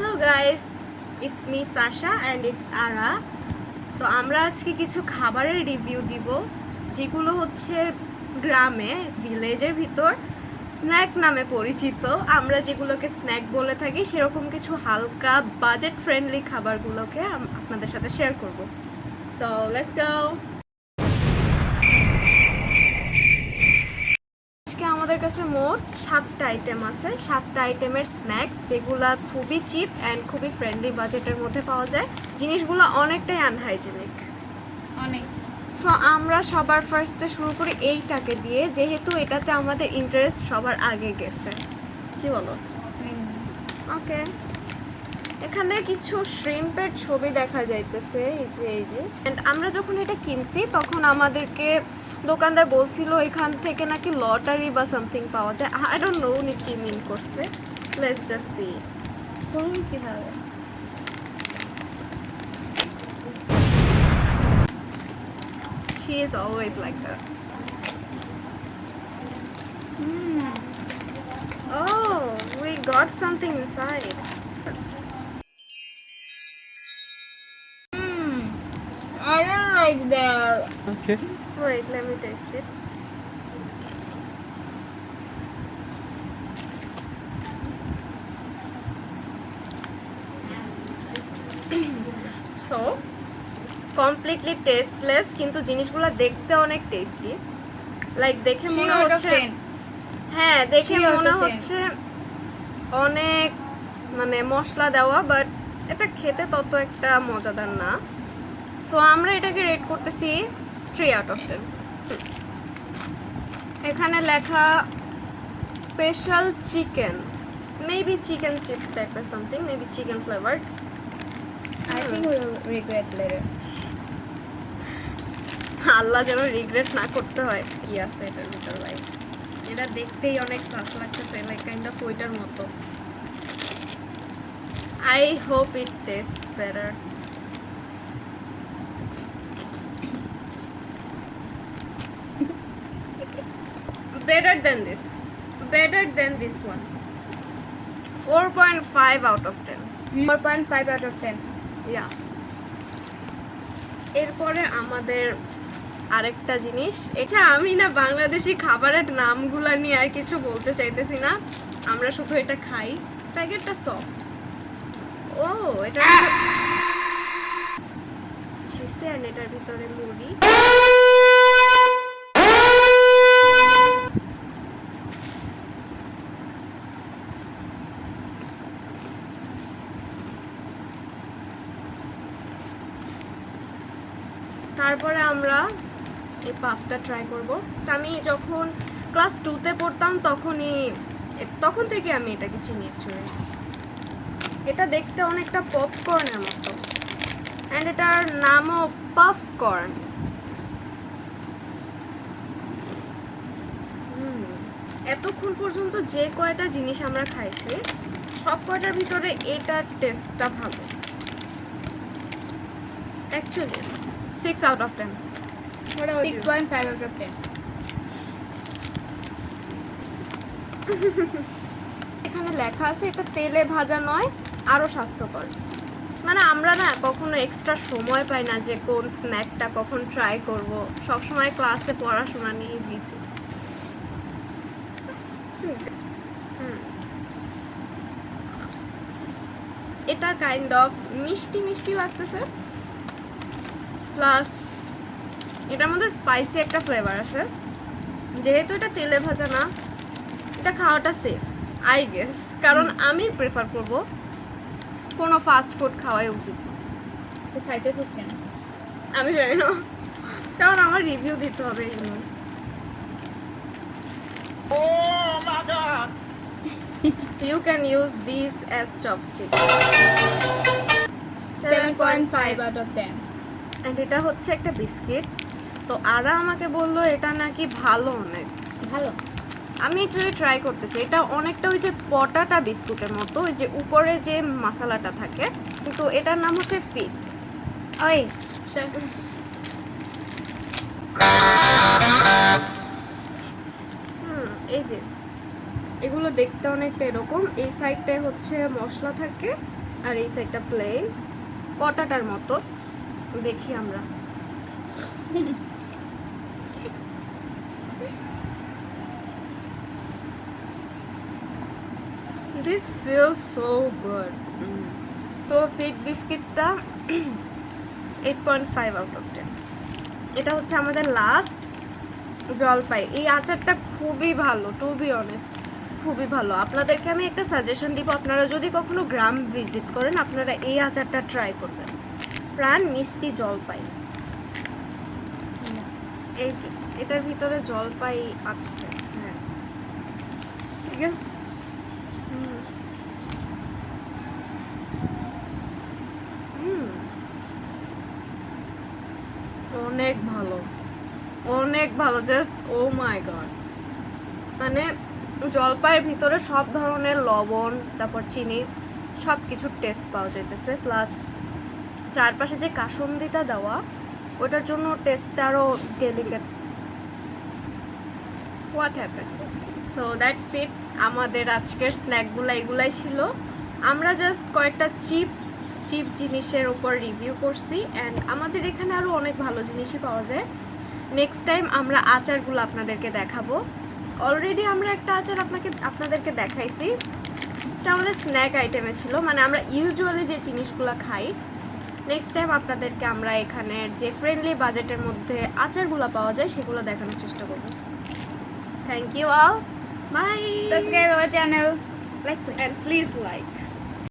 Hello guys, it's me Sasha and it's Ara. তো আমরা আজকে কিছু খাবারের রিভিউ দিব যেগুলো হচ্ছে গ্রামে ভিলেজের ভিতর স্ন্যাক নামে পরিচিত। আমরা যেগুলোকে স্ন্যাক বলে থাকি সেরকম কিছু হালকা বাজেট ফ্রেন্ডলি খাবারগুলোকে আপনাদের সাথে শেয়ার করব। So let's go. আমাদের কাছে মোট 7টা আইটেম আছে, 7টা আইটেমের স্ন্যাক্স যেগুলা খুবই চিপ অ্যান্ড খুবই ফ্রেন্ডলি বাজেটের মধ্যে পাওয়া যায়। জিনিসগুলো অনেকটাই আনহাইজেনিক অনেক। সো আমরা সবার ফার্স্টে শুরু করি এইটাকে দিয়ে, যেহেতু এটাতে আমাদের ইন্টারেস্ট সবার আগে গেছে। কি বলো? ওকে, এখানে কিছু শ্রিম্পের ছবি দেখা যাইতেছে, এই যে অ্যান্ড আমরা যখন এটা কিনছি তখন আমাদেরকে দোকানদার বলছিল এখান থেকে নাকি লটারি বা সামথিং পাওয়া যায়। আই ডোন্ট নো উনি কি মিন করছে। লেটস জাস্ট সি কোন কিভাবে। She is always like that. Oh, we got something inside. I don't like that. Okay. Wait, let me taste it. So, completely tasteless, কিন্তু জিনিসগুলো দেখতে অনেক টেস্টি। লাইক দেখে মনে হচ্ছে, হ্যাঁ দেখে মনে হচ্ছে অনেক মানে মশলা দেওয়া, বাট এটা খেতে তত একটা মজাদার না। সো আমরা এটাকে রেট করতেছি 3 আউট অফ 10। এখানে লেখা special chicken, maybe chicken chips type or something, maybe chicken flavoured. I think we will regret later. আল্লাহ যেন রিগ্রেট না করতে হয়। কি আছে এটার ভিতর ভাই? এটা দেখতেই অনেক সাস লাগতেছে, লাইক কাইন্ড অফ ওইটার মতো। I hope it tastes better. Better than this. Better than this one. 4.5 out of 10. 4.5 out of 10. Yeah. এরপরে আমাদের আরেকটা জিনিস, এটা আমি না বাংলাদেশি খাবারের নামগুলা নিয়ে আর কিছু বলতে চাইতেছি না, আমরা শুধু এটা খাই। প্যাকেটটা সফট। ও এটা ছিসে, আর এটার ভিতরে মুড়ি। তারপরে আমরা এই পাফটা ট্রাই করব। আমি যখন ক্লাস 2তে পড়তাম তখন থেকে আমি এটাকে চিনি অ্যাকচুয়ালি। এটা দেখতে অনেকটা পপকর্নের মতো, অ্যান্ড এটার নামও পাফকর্ন। এতক্ষণ পর্যন্ত যে কয়টা জিনিস আমরা খাইছি সব কয়টার ভিতরে এটার টেস্টটা ভালো actually. 6 out of 10. 6.5 out of 10. এখানে লেখা আছে এটা তেলে ভাজা নয়, আরো স্বাস্থ্যকর। মানে আমরা না কখনো এক্সট্রা সময় পাই না যে কোন স্ন্যাকটা কখন ট্রাই করব, সব সময় ক্লাসে পড়াশোনা নিয়ে বিজি। এটা কাইন্ড অফ মিষ্টি মিষ্টি লাগতেছে, প্লাস এটার মধ্যে স্পাইসি একটা ফ্লেভার আছে। যেহেতু এটা তেলে ভাজা না, এটা খাওয়াটা সেফ আই গেস, কারণ আমি প্রেফার করব কোনো ফাস্ট ফুড খাওয়াই উচিত। তুই খাইতেছিস কেন? আমি জানি না, কারণ আমার রিভিউ দিতে হবে। Oh my god! You can use these as chopsticks. 7.5 out of 10. And এটা হচ্ছে একটা বিস্কিট। তো আরা আমাকে বললো এটা নাকি ভালো, অনেক ভালো। আমি অ্যাকচুয়ালি ট্রাই করতেছি। এটা অনেকটা ওই যে পটাটা বিস্কুটের মতো, ওই যে উপরে যে মশলাটা থাকে, কিন্তু এটার নাম হচ্ছে ফিট। ওই এই যে এগুলো দেখতে অনেকটা এরকম। এই সাইডটায় হচ্ছে মশলা থাকে, আর এই সাইডটা প্লেন পটাটার মতো। দেখি আমরা দিস ফিলস সো গুড। তো ফিগ বিস্কিটটা 8.5 আউট অফ 10। এটা হচ্ছে আমাদের লাস্ট জলপাই। এই আচারটা খুবই ভালো, টু বি অনেস্ট খুবই ভালো। আপনাদেরকে আমি একটা সাজেশন দিব, আপনারা যদি কখনো গ্রাম ভিজিট করেন আপনারা এই আচারটা ট্রাই করবেন। প্রাণ মিষ্টি জলপাই, এই যে এটার ভিতরে জলপাই আছে। হ্যাঁ ঠিক আছে। অনেক ভালো, অনেক ভালো, জাস্ট ও মাই গড। মানে জলপাইয়ের ভিতরে সব ধরনের লবণ, তারপর চিনি, সব কিছুর টেস্ট পাওয়া যাইতেছে। প্লাস চারপাশে যে কাসুন্দিটা দেওয়া, ওটার জন্য টেস্টটা আরও delicate. What happen? So that's it. আমাদের আজকের স্ন্যাকগুলো এগুলাই ছিল। আমরা জাস্ট কয়েকটা চিপ জিনিসের উপর রিভিউ করছি, অ্যান্ড আমাদের এখানে আরও অনেক ভালো জিনিসই পাওয়া যায়। নেক্সট টাইম আমরা আচারগুলো আপনাদেরকে দেখাবো। অলরেডি আমরা একটা আচার আপনাদেরকে দেখাইছি, এটা আমাদের স্ন্যাক আইটেমে ছিল, মানে আমরা ইউজুয়ালি যে জিনিসগুলো খাই। নেক্সট টাইম আপনাদেরকে আমরা এখানের যে ফ্রেন্ডলি বাজেটের মধ্যে আচারগুলো পাওয়া যায় সেগুলো দেখানোর চেষ্টা করব। Thank you all, bye. Subscribe our channel. Like, And please like.